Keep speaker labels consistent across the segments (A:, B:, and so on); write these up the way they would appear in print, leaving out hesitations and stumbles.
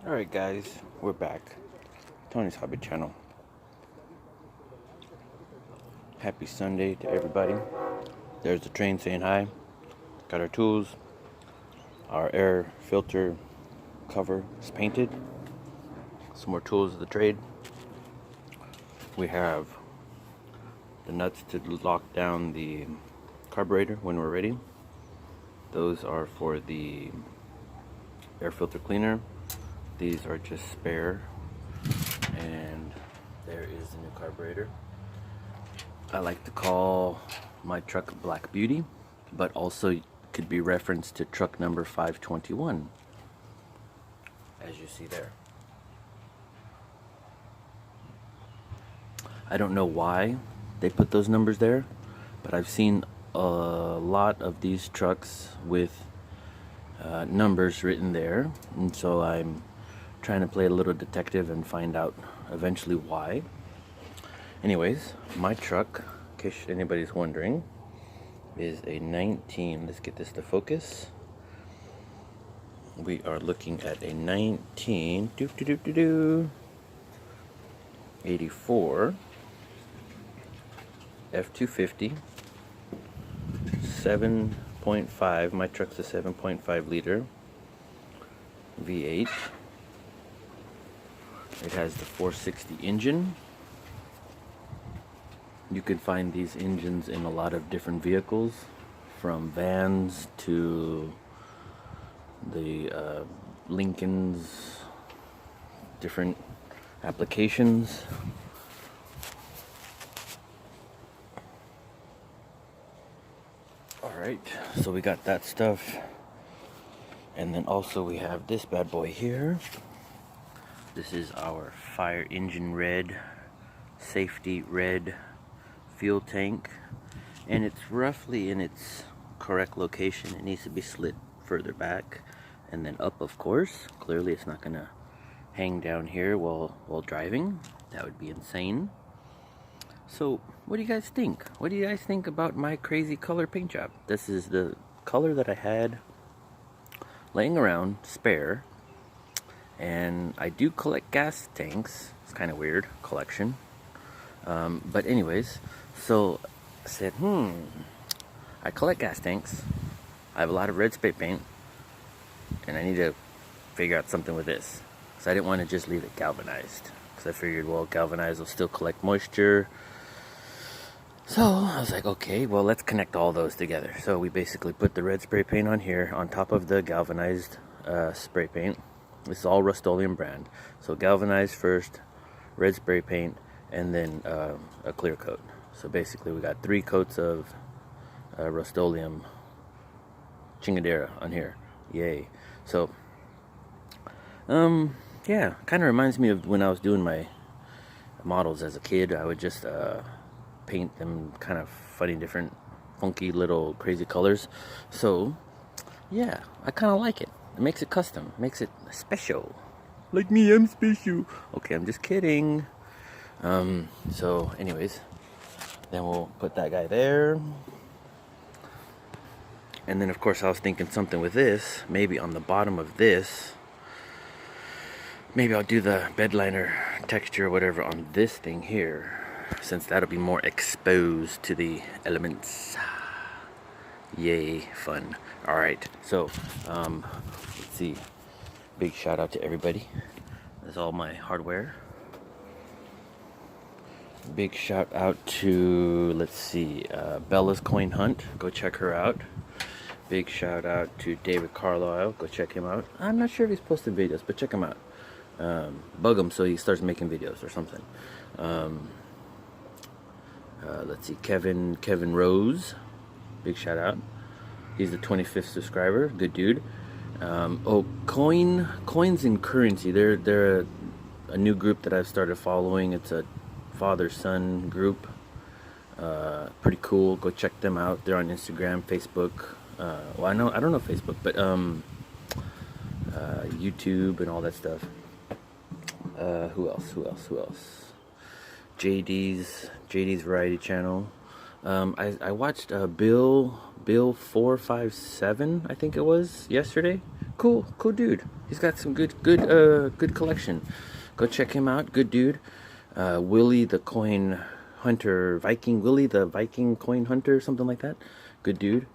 A: Alright guys, we're back. Tony's Hobby Channel. Happy Sunday to everybody. There's the train saying hi. Got our tools. Our air filter cover is painted. Some more tools of the trade. We have the nuts to lock down the carburetor when we're ready. Those are for the air filter cleaner. These are just spare, and there is the new carburetor. I like to call my truck Black Beauty, but also could be referenced to truck number 521, as you see there. I don't know why they put those numbers there, but I've seen a lot of these trucks with numbers written there, and so I'm trying to play a little detective and find out eventually why. Anyways, my truck, in case anybody's wondering, is a 19. Let's get this to focus. We are looking at a 84 F-250 7.5. My truck's a 7.5 liter V8. It has the 460 engine. You can find these engines in a lot of different vehicles, from vans to the Lincolns, different applications. Alright, so we got that stuff. And then also we have this bad boy here. This is our fire engine red, safety red fuel tank, and it's roughly in its correct location. It needs to be slid further back and then up, of course. Clearly it's not gonna hang down here while driving. That would be insane. So what do you guys think? What do you guys think about my crazy color paint job? This is the color that I had laying around spare. And I do collect gas tanks. It's kind of weird collection. But anyways, so I said, I collect gas tanks. I have a lot of red spray paint, and I need to figure out something with this. So I didn't want to just leave it galvanized, because I figured, well, galvanized will still collect moisture. So I was like, okay, well, let's connect all those together. So we basically put the red spray paint on here on top of the galvanized spray paint. This is all Rust-Oleum brand. So galvanized first, red spray paint, and then a clear coat. So basically we got 3 coats of Rust-Oleum chingadera on here. Yay. So yeah, kind of reminds me of when I was doing my models as a kid. I would just paint them kind of funny, different, funky little crazy colors. So yeah, I kind of like it. It makes it custom, makes it special. Like me, I'm special. Okay, I'm just kidding. So anyways, then we'll put that guy there. And then of course I was thinking something with this, maybe on the bottom of this. Maybe I'll do the bed liner texture or whatever on this thing here, since that'll be more exposed to the elements. Yay, fun. Alright, so let's see. Big shout out to everybody. That's all my hardware. Big shout out to, let's see, Bella's Coin Hunt. Go check her out. Big shout out to David Carlisle. Go check him out. I'm not sure if he's posted videos, but check him out. Bug him so he starts making videos or something. Let's see, Kevin Rose. Big shout out. He's the 25th subscriber. Good dude. Oh, Coins and Currency. They're a new group that I've started following. It's a father-son group. Pretty cool. Go check them out. They're on Instagram, Facebook. Well, I don't know Facebook, but YouTube and all that stuff. Who else? JD's Variety Channel. I watched Bill 457, I think it was, yesterday. cool dude. He's got some good collection. Go check him out. Good dude. Willie the Coin Hunter, Willie the Viking Coin Hunter, something like that. Good dude.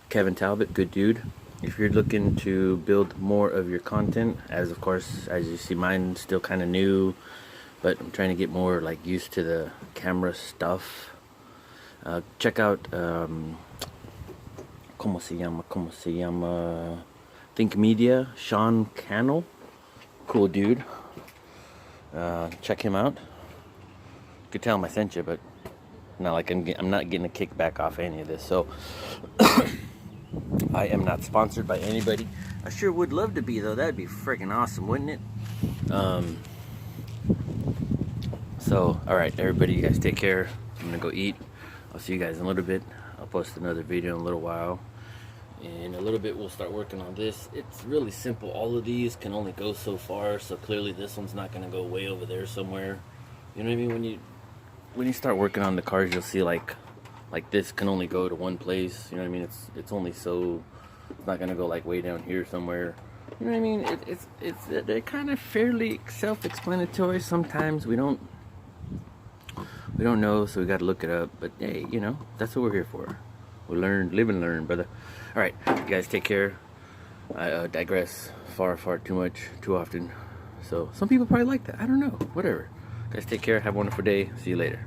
A: Kevin Talbot, good dude. If you're looking to build more of your content, as of course, as you see, mine's still kind of new, but I'm trying to get more like used to the camera stuff. Check out ¿Cómo se llama? Think Media, Sean Cannell, cool dude. Check him out. You could tell him I sent you, but not like I'm not getting a kickback off any of this. So I am not sponsored by anybody. I sure would love to be, though. That'd be freaking awesome, wouldn't it? So, all right, everybody, you guys take care. I'm gonna go eat. I'll see you guys in a little bit. I'll post another video in a little while. In a little bit, we'll start working on this. It's really simple. All of these can only go so far, so clearly this one's not gonna go way over there somewhere. You know what I mean? When you start working on the cars, you'll see like this can only go to one place. You know what I mean? It's only so, it's not gonna go like way down here somewhere. You know what I mean? They're kind of fairly self-explanatory. Sometimes we don't know, so we got to look it up. But hey, you know, that's what we're here for. We learn, live and learn, brother. All right, you guys take care. I digress far too much, too often. So some people probably like that. I don't know. Whatever. Guys, take care. Have a wonderful day. See you later.